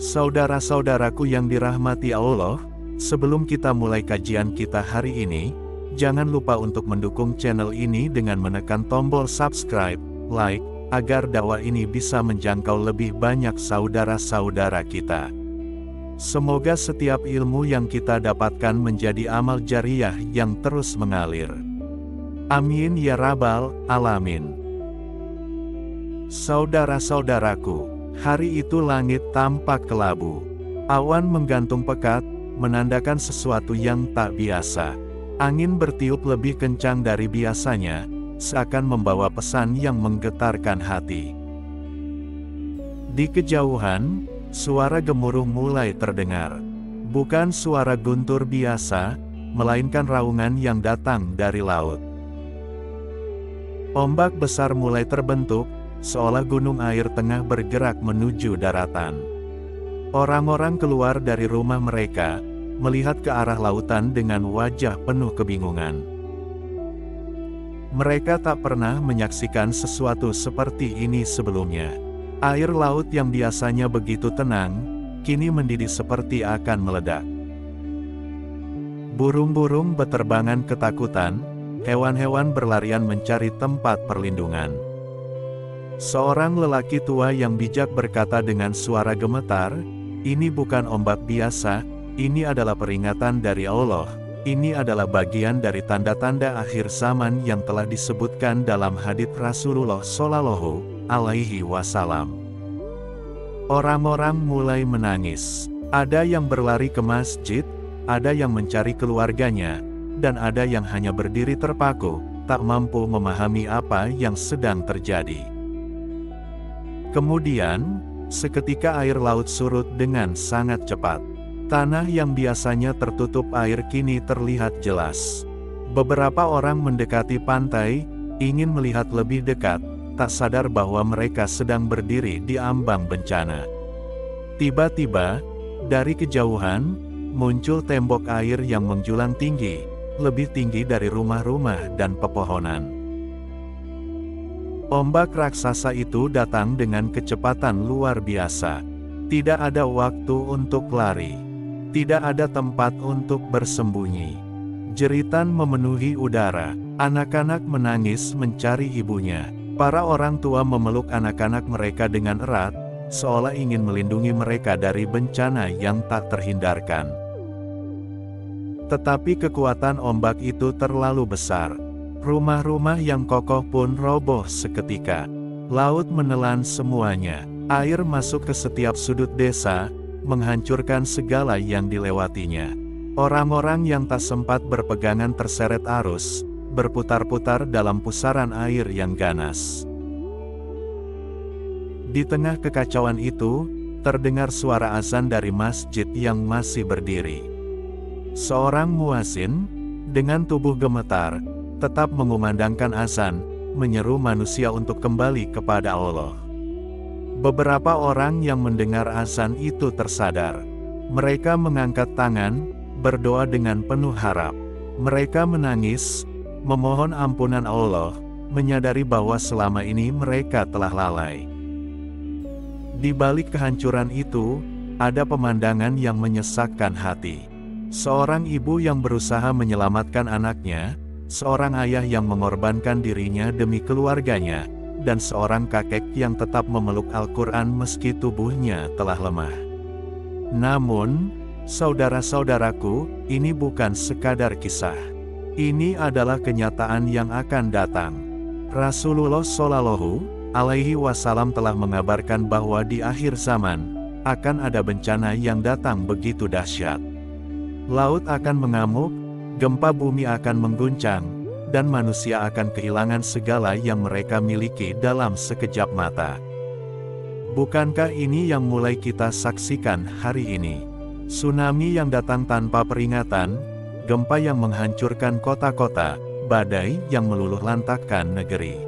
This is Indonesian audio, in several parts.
Saudara-saudaraku yang dirahmati Allah, sebelum kita mulai kajian kita hari ini, jangan lupa untuk mendukung channel ini dengan menekan tombol subscribe, like, agar dakwah ini bisa menjangkau lebih banyak saudara-saudara kita. Semoga setiap ilmu yang kita dapatkan menjadi amal jariah yang terus mengalir. Amin ya rabbal alamin. Saudara-saudaraku, hari itu langit tampak kelabu. Awan menggantung pekat, menandakan sesuatu yang tak biasa. Angin bertiup lebih kencang dari biasanya, seakan membawa pesan yang menggetarkan hati. Di kejauhan, suara gemuruh mulai terdengar. Bukan suara guntur biasa, melainkan raungan yang datang dari laut. Ombak besar mulai terbentuk, seolah gunung air tengah bergerak menuju daratan. Orang-orang keluar dari rumah mereka, melihat ke arah lautan dengan wajah penuh kebingungan. Mereka tak pernah menyaksikan sesuatu seperti ini sebelumnya. Air laut yang biasanya begitu tenang, kini mendidih seperti akan meledak. Burung-burung beterbangan ketakutan, hewan-hewan berlarian mencari tempat perlindungan. Seorang lelaki tua yang bijak berkata dengan suara gemetar, "Ini bukan ombak biasa, ini adalah peringatan dari Allah. Ini adalah bagian dari tanda-tanda akhir zaman yang telah disebutkan dalam hadits Rasulullah Shallallahu Alaihi Wasallam." Orang-orang mulai menangis. Ada yang berlari ke masjid, ada yang mencari keluarganya, dan ada yang hanya berdiri terpaku, tak mampu memahami apa yang sedang terjadi. Kemudian, seketika air laut surut dengan sangat cepat. Tanah yang biasanya tertutup air kini terlihat jelas. Beberapa orang mendekati pantai, ingin melihat lebih dekat, tak sadar bahwa mereka sedang berdiri di ambang bencana. Tiba-tiba, dari kejauhan, muncul tembok air yang menjulang tinggi, lebih tinggi dari rumah-rumah dan pepohonan. Ombak raksasa itu datang dengan kecepatan luar biasa. Tidak ada waktu untuk lari. Tidak ada tempat untuk bersembunyi. Jeritan memenuhi udara. Anak-anak menangis mencari ibunya. Para orang tua memeluk anak-anak mereka dengan erat, seolah ingin melindungi mereka dari bencana yang tak terhindarkan. Tetapi kekuatan ombak itu terlalu besar. Rumah-rumah yang kokoh pun roboh seketika. Laut menelan semuanya. Air masuk ke setiap sudut desa, menghancurkan segala yang dilewatinya. Orang-orang yang tak sempat berpegangan terseret arus, berputar-putar dalam pusaran air yang ganas. Di tengah kekacauan itu, terdengar suara azan dari masjid yang masih berdiri. Seorang muazin, dengan tubuh gemetar, tetap mengumandangkan azan, menyeru manusia untuk kembali kepada Allah. Beberapa orang yang mendengar azan itu tersadar. Mereka mengangkat tangan, berdoa dengan penuh harap. Mereka menangis, memohon ampunan Allah, menyadari bahwa selama ini mereka telah lalai. Di balik kehancuran itu, ada pemandangan yang menyesakkan hati. Seorang ibu yang berusaha menyelamatkan anaknya, seorang ayah yang mengorbankan dirinya demi keluarganya, dan seorang kakek yang tetap memeluk Al-Quran meski tubuhnya telah lemah. Namun, saudara-saudaraku, ini bukan sekadar kisah. Ini adalah kenyataan yang akan datang. Rasulullah Shallallahu Alaihi Wasallam telah mengabarkan bahwa di akhir zaman, akan ada bencana yang datang begitu dahsyat. Laut akan mengamuk, gempa bumi akan mengguncang, dan manusia akan kehilangan segala yang mereka miliki dalam sekejap mata. Bukankah ini yang mulai kita saksikan hari ini? Tsunami yang datang tanpa peringatan, gempa yang menghancurkan kota-kota, badai yang meluluh lantakkan negeri.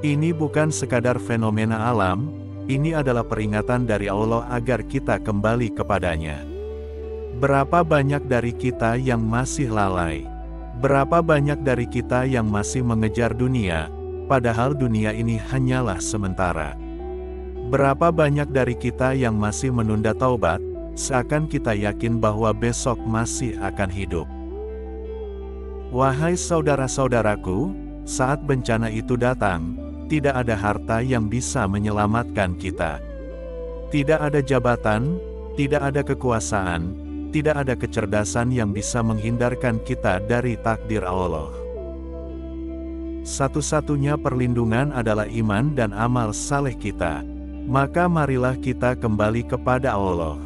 Ini bukan sekadar fenomena alam, ini adalah peringatan dari Allah agar kita kembali kepadanya. Berapa banyak dari kita yang masih lalai? Berapa banyak dari kita yang masih mengejar dunia, padahal dunia ini hanyalah sementara? Berapa banyak dari kita yang masih menunda taubat, seakan kita yakin bahwa besok masih akan hidup. Wahai saudara-saudaraku, saat bencana itu datang, tidak ada harta yang bisa menyelamatkan kita. Tidak ada jabatan, tidak ada kekuasaan, tidak ada kecerdasan yang bisa menghindarkan kita dari takdir Allah. Satu-satunya perlindungan adalah iman dan amal saleh kita. Maka marilah kita kembali kepada Allah.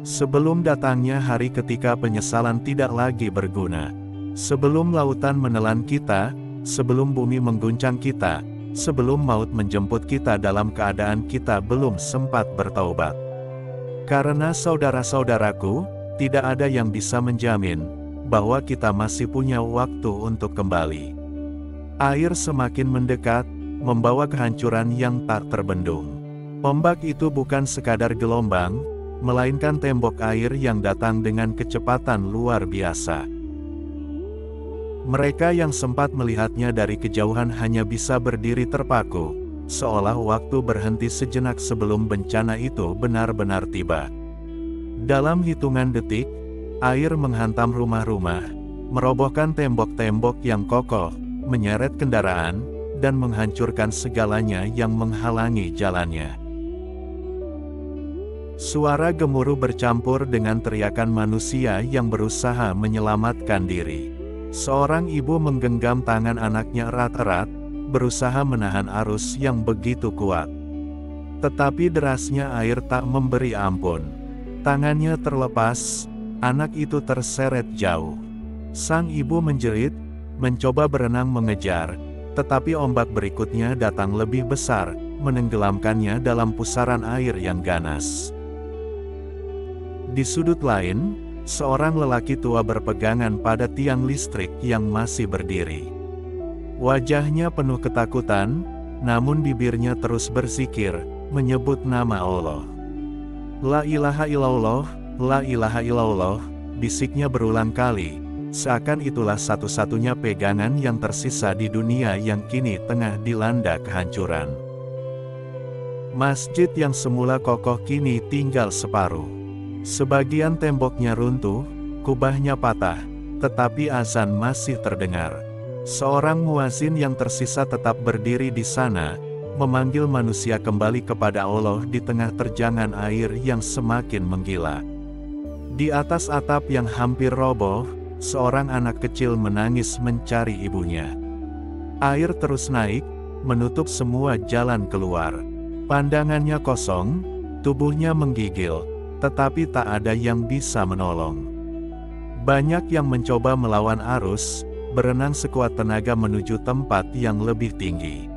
Sebelum datangnya hari ketika penyesalan tidak lagi berguna. Sebelum lautan menelan kita, sebelum bumi mengguncang kita, sebelum maut menjemput kita dalam keadaan kita belum sempat bertaubat. Karena saudara-saudaraku, tidak ada yang bisa menjamin bahwa kita masih punya waktu untuk kembali. Air semakin mendekat, membawa kehancuran yang tak terbendung. Ombak itu bukan sekadar gelombang, melainkan tembok air yang datang dengan kecepatan luar biasa. Mereka yang sempat melihatnya dari kejauhan hanya bisa berdiri terpaku, seolah waktu berhenti sejenak sebelum bencana itu benar-benar tiba. Dalam hitungan detik, air menghantam rumah-rumah, merobohkan tembok-tembok yang kokoh, menyeret kendaraan, dan menghancurkan segalanya yang menghalangi jalannya. Suara gemuruh bercampur dengan teriakan manusia yang berusaha menyelamatkan diri. Seorang ibu menggenggam tangan anaknya erat-erat, berusaha menahan arus yang begitu kuat. Tetapi derasnya air tak memberi ampun. Tangannya terlepas, anak itu terseret jauh. Sang ibu menjerit, mencoba berenang mengejar, tetapi ombak berikutnya datang lebih besar, menenggelamkannya dalam pusaran air yang ganas. Di sudut lain, seorang lelaki tua berpegangan pada tiang listrik yang masih berdiri. Wajahnya penuh ketakutan, namun bibirnya terus berzikir, menyebut nama Allah. La ilaha illallah, la ilaha illallah, bisiknya berulang kali, seakan itulah satu-satunya pegangan yang tersisa di dunia yang kini tengah dilanda kehancuran. Masjid yang semula kokoh kini tinggal separuh. Sebagian temboknya runtuh, kubahnya patah, tetapi azan masih terdengar. Seorang muazin yang tersisa tetap berdiri di sana, memanggil manusia kembali kepada Allah di tengah terjangan air yang semakin menggila. Di atas atap yang hampir roboh, seorang anak kecil menangis mencari ibunya. Air terus naik, menutup semua jalan keluar. Pandangannya kosong, tubuhnya menggigil, tetapi tak ada yang bisa menolong. Banyak yang mencoba melawan arus, berenang sekuat tenaga menuju tempat yang lebih tinggi.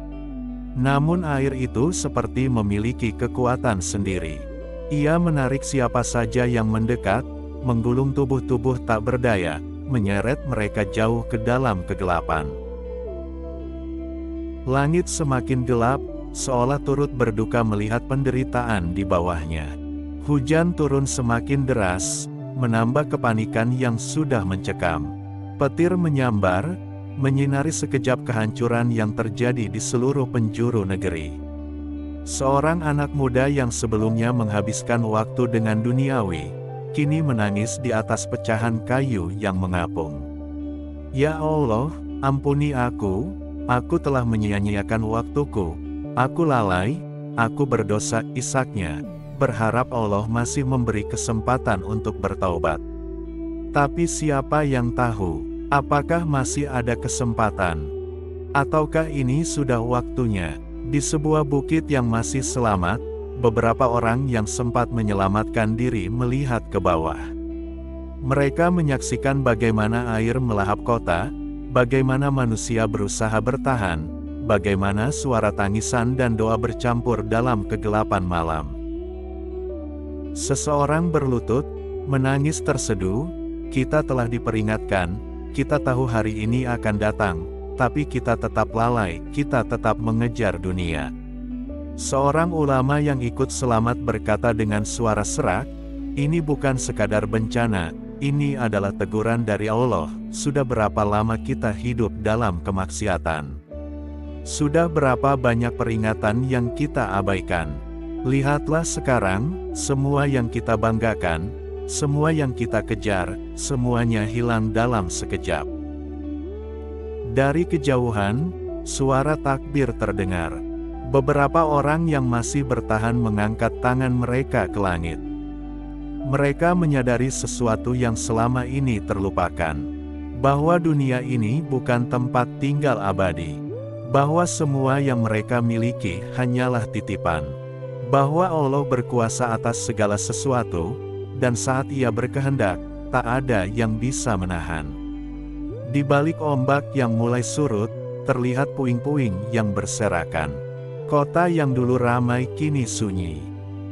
Namun air itu seperti memiliki kekuatan sendiri. Ia menarik siapa saja yang mendekat, menggulung tubuh-tubuh tak berdaya, menyeret mereka jauh ke dalam kegelapan. Langit semakin gelap, seolah turut berduka melihat penderitaan di bawahnya. Hujan turun semakin deras, menambah kepanikan yang sudah mencekam. Petir menyambar, menyinari sekejap kehancuran yang terjadi di seluruh penjuru negeri. Seorang anak muda yang sebelumnya menghabiskan waktu dengan duniawi, kini menangis di atas pecahan kayu yang mengapung. Ya Allah, ampuni aku telah menyia-nyiakan waktuku, aku lalai, aku berdosa, isaknya. Berharap Allah masih memberi kesempatan untuk bertaubat. Tapi siapa yang tahu, apakah masih ada kesempatan? Ataukah ini sudah waktunya? Di sebuah bukit yang masih selamat, beberapa orang yang sempat menyelamatkan diri melihat ke bawah. Mereka menyaksikan bagaimana air melahap kota, bagaimana manusia berusaha bertahan, bagaimana suara tangisan dan doa bercampur dalam kegelapan malam. Seseorang berlutut, menangis terseduh, kita telah diperingatkan, kita tahu hari ini akan datang, tapi kita tetap lalai, kita tetap mengejar dunia. Seorang ulama yang ikut selamat berkata dengan suara serak, ini bukan sekadar bencana, ini adalah teguran dari Allah, sudah berapa lama kita hidup dalam kemaksiatan. Sudah berapa banyak peringatan yang kita abaikan. Lihatlah sekarang, semua yang kita banggakan, semua yang kita kejar, semuanya hilang dalam sekejap. Dari kejauhan, suara takbir terdengar. Beberapa orang yang masih bertahan mengangkat tangan mereka ke langit. Mereka menyadari sesuatu yang selama ini terlupakan. Bahwa dunia ini bukan tempat tinggal abadi. Bahwa semua yang mereka miliki hanyalah titipan. Bahwa Allah berkuasa atas segala sesuatu, dan saat Ia berkehendak, tak ada yang bisa menahan. Di balik ombak yang mulai surut, terlihat puing-puing yang berserakan. Kota yang dulu ramai kini sunyi.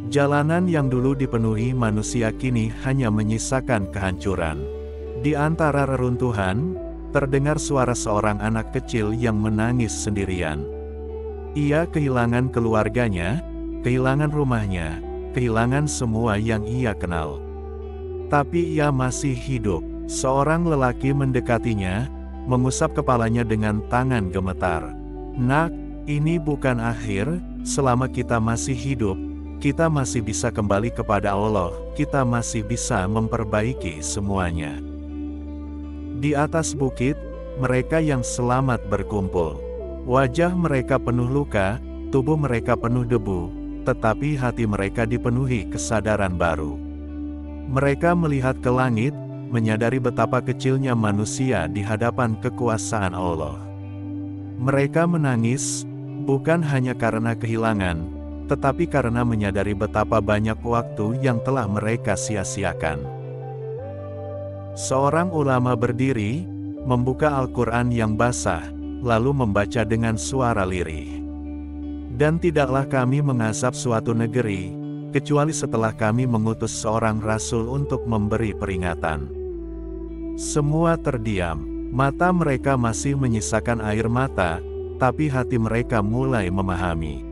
Jalanan yang dulu dipenuhi manusia kini hanya menyisakan kehancuran. Di antara reruntuhan, terdengar suara seorang anak kecil yang menangis sendirian. Ia kehilangan keluarganya, kehilangan rumahnya, kehilangan semua yang ia kenal. Tapi ia masih hidup. Seorang lelaki mendekatinya, mengusap kepalanya dengan tangan gemetar. "Nak, ini bukan akhir, selama kita masih hidup, kita masih bisa kembali kepada Allah, kita masih bisa memperbaiki semuanya." Di atas bukit, mereka yang selamat berkumpul. Wajah mereka penuh luka, tubuh mereka penuh debu, tetapi hati mereka dipenuhi kesadaran baru. Mereka melihat ke langit, menyadari betapa kecilnya manusia di hadapan kekuasaan Allah. Mereka menangis, bukan hanya karena kehilangan, tetapi karena menyadari betapa banyak waktu yang telah mereka sia-siakan. Seorang ulama berdiri, membuka Al-Quran yang basah, lalu membaca dengan suara lirih. "Dan tidaklah kami mengazab suatu negeri, kecuali setelah kami mengutus seorang rasul untuk memberi peringatan." Semua terdiam, mata mereka masih menyisakan air mata, tapi hati mereka mulai memahami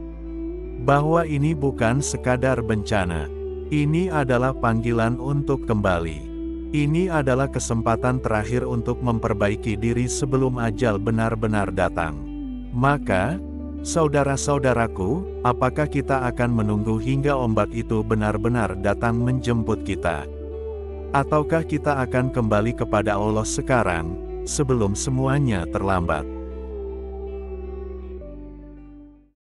bahwa ini bukan sekadar bencana. Ini adalah panggilan untuk kembali. Ini adalah kesempatan terakhir untuk memperbaiki diri sebelum ajal benar-benar datang. Maka, saudara-saudaraku, apakah kita akan menunggu hingga ombak itu benar-benar datang menjemput kita? Ataukah kita akan kembali kepada Allah sekarang, sebelum semuanya terlambat?